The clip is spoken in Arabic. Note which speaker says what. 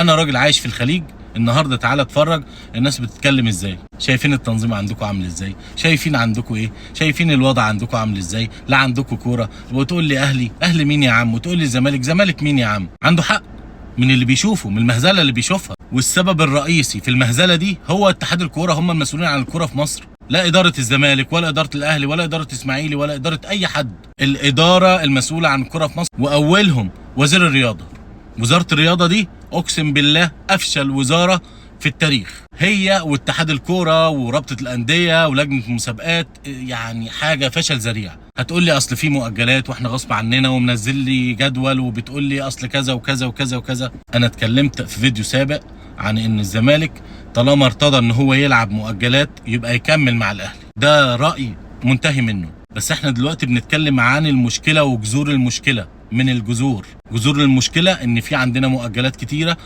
Speaker 1: انا راجل عايش في الخليج. النهارده تعالى اتفرج الناس بتتكلم ازاي، شايفين التنظيم عندكم عامل ازاي، شايفين عندكم ايه، شايفين الوضع عندكم عامل ازاي. لا عندكم كوره وتقول لي اهلي مين يا عم، وتقول لي زمالك مين يا عم. عنده حق من اللي بيشوفه، من المهزله اللي بيشوفها. والسبب الرئيسي في المهزله دي هو اتحاد الكوره، هم المسؤولين عن الكوره في مصر. لا اداره الزمالك ولا اداره الاهلي ولا اداره اسماعيلي ولا اداره اي حد. الاداره المسؤوله عن الكوره في مصر، واولهم وزير الرياضه. وزاره الرياضه دي اقسم بالله افشل وزاره في التاريخ، هي واتحاد الكوره ورابطه الانديه ولجنه المسابقات. يعني حاجه فشل ذريع. هتقول لي اصل في مؤجلات واحنا غصب عننا، ومنزل لي جدول وبتقول لي اصل كذا وكذا وكذا وكذا. انا اتكلمت في فيديو سابق عن ان الزمالك طالما ارتضى ان هو يلعب مؤجلات يبقى يكمل مع الاهلي. ده راي منتهي منه. بس احنا دلوقتي بنتكلم عن المشكله وجذور المشكله. من الجذور، جذور المشكله ان في عندنا مؤجلات كتيره